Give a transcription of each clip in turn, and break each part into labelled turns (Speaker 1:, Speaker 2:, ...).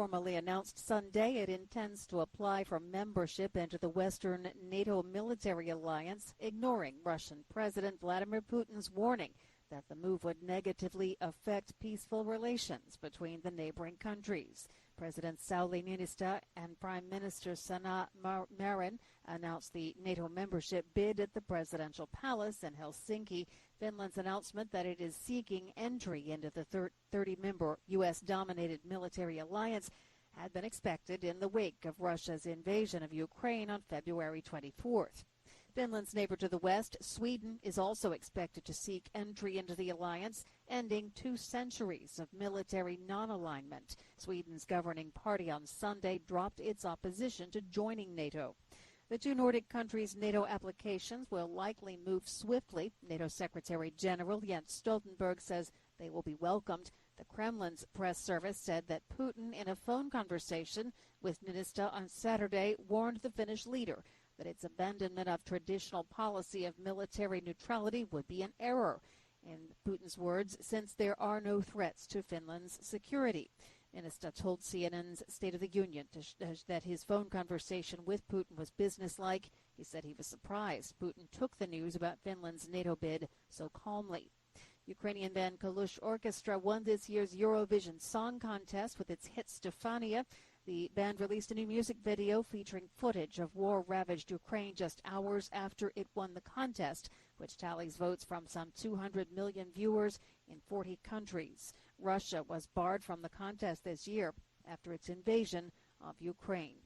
Speaker 1: formally announced Sunday it intends to apply for membership into the Western NATO military alliance, ignoring Russian President Vladimir Putin's warning that the move would negatively affect peaceful relations between the neighboring countries. President Sauli Niinistö and Prime Minister Sanna Marin announced the NATO membership bid at the presidential palace in Helsinki. Finland's announcement that it is seeking entry into the 30-member U.S.-dominated military alliance had been expected in the wake of Russia's invasion of Ukraine on February 24th. Finland's neighbor to the west, Sweden, is also expected to seek entry into the alliance, ending 2 centuries of military non-alignment. Sweden's governing party on Sunday dropped its opposition to joining NATO. The 2 Nordic countries' NATO applications will likely move swiftly. NATO Secretary General Jens Stoltenberg says they will be welcomed. The Kremlin's press service said that Putin, in a phone conversation with Niinistö on Saturday, warned the Finnish leader that its abandonment of traditional policy of military neutrality would be an error. In Putin's words, since there are no threats to Finland's security. Niinistö told CNN's State of the Union that his phone conversation with Putin was businesslike. He said he was surprised Putin took the news about Finland's NATO bid so calmly. Ukrainian band Kalush Orchestra won this year's Eurovision Song Contest with its hit Stefania. The band released a new music video featuring footage of war-ravaged Ukraine just hours after it won the contest, which tallies votes from some 200 million viewers in 40 countries. Russia was barred from the contest this year after its invasion of Ukraine.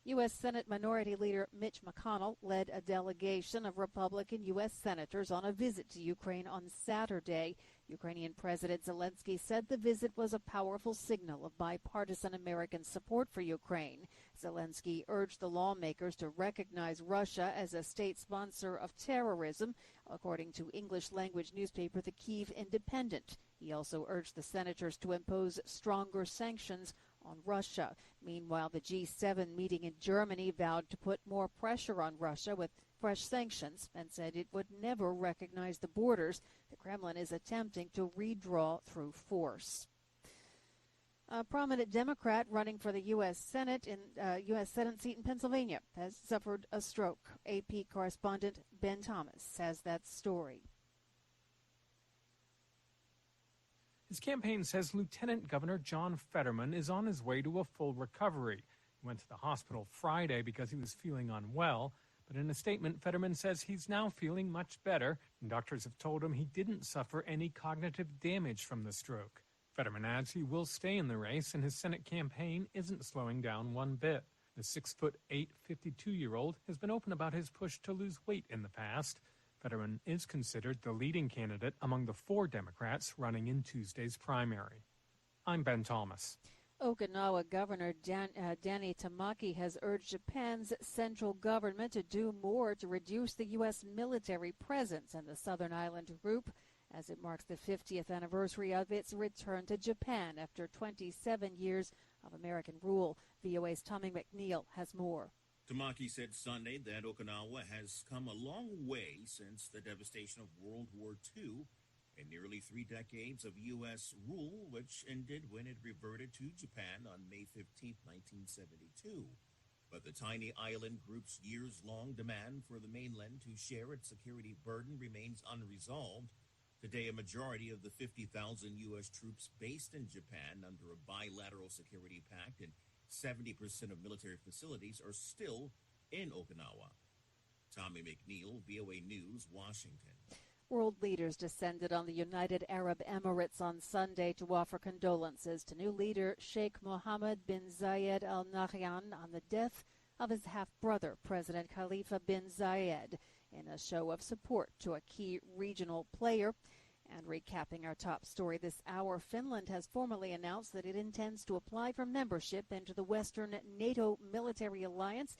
Speaker 1: U.S. Senate Minority Leader Mitch McConnell led a delegation of Republican U.S. senators on a visit to Ukraine on Saturday. Ukrainian President Zelensky said the visit was a powerful signal of bipartisan American support for Ukraine. Zelensky urged the lawmakers to recognize Russia as a state sponsor of terrorism, according to English-language newspaper The Kyiv Independent. He also urged the senators to impose stronger sanctions on Russia. Meanwhile, the G7 meeting in Germany vowed to put more pressure on Russia with fresh sanctions and said it would never recognize the borders the Kremlin is attempting to redraw through force. A prominent Democrat running for the U.S. Senate seat in Pennsylvania has suffered a stroke. AP correspondent Ben Thomas has that story.
Speaker 2: His campaign says Lieutenant Governor John Fetterman is on his way to a full recovery. He went to the hospital Friday because he was feeling unwell, but in a statement, Fetterman says he's now feeling much better, and doctors have told him he didn't suffer any cognitive damage from the stroke. Fetterman adds he will stay in the race, and his Senate campaign isn't slowing down one bit. The 6'8", 52-year-old has been open about his push to lose weight in the past. Fetterman is considered the leading candidate among the 4 Democrats running in Tuesday's primary. I'm Ben Thomas.
Speaker 1: Okinawa Governor Danny Tamaki has urged Japan's central government to do more to reduce the U.S. military presence in the southern island group as it marks the 50th anniversary of its return to Japan after 27 years of American rule. VOA's Tommy McNeil has more.
Speaker 3: Tamaki said Sunday that Okinawa has come a long way since the devastation of World War II and nearly 3 decades of U.S. rule, which ended when it reverted to Japan on May 15, 1972. But the tiny island group's years-long demand for the mainland to share its security burden remains unresolved. Today, a majority of the 50,000 U.S. troops based in Japan under a bilateral security pact and 70% of military facilities are still in Okinawa. Tommy McNeil, VOA News, Washington.
Speaker 1: World leaders descended on the United Arab Emirates on Sunday to offer condolences to new leader Sheikh Mohammed bin Zayed Al Nahyan on the death of his half-brother, President Khalifa bin Zayed, in a show of support to a key regional player. And recapping our top story this hour, Finland has formally announced that it intends to apply for membership into the Western NATO military alliance.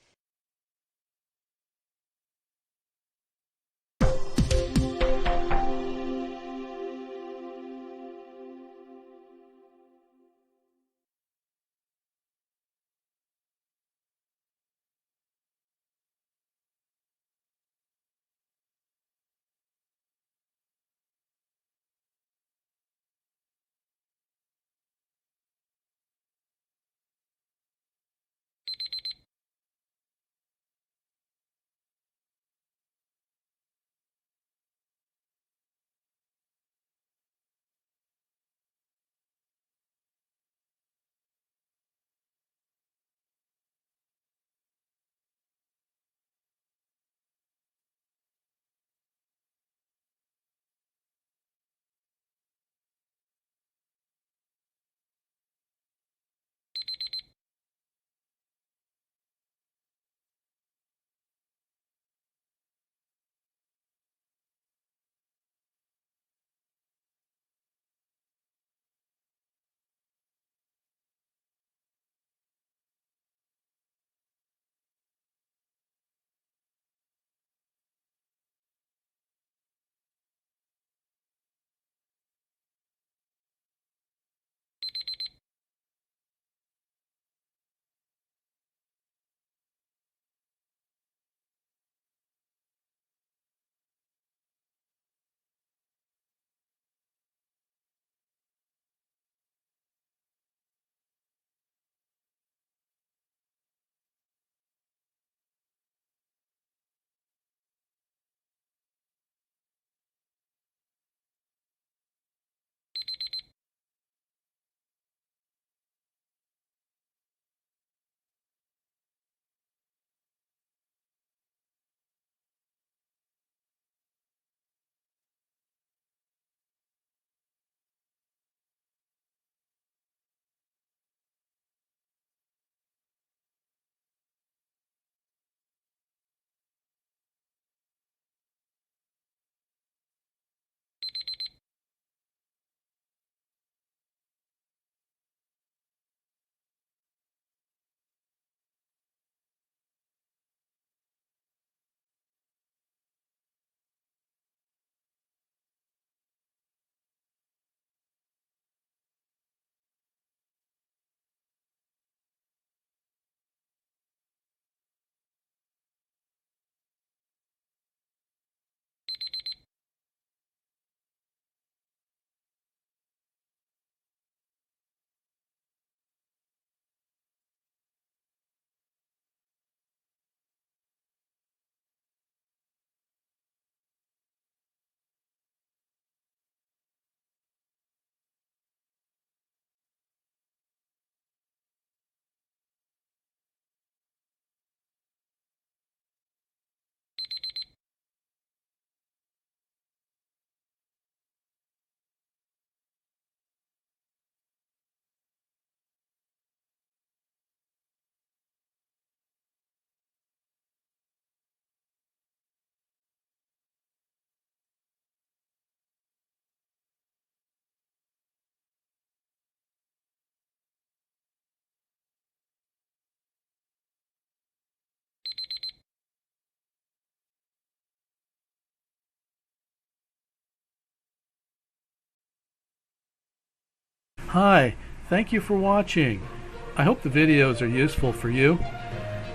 Speaker 4: Hi, thank you for watching. I hope the videos are useful for you.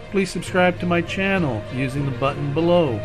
Speaker 4: Please subscribe to my channel using the button below.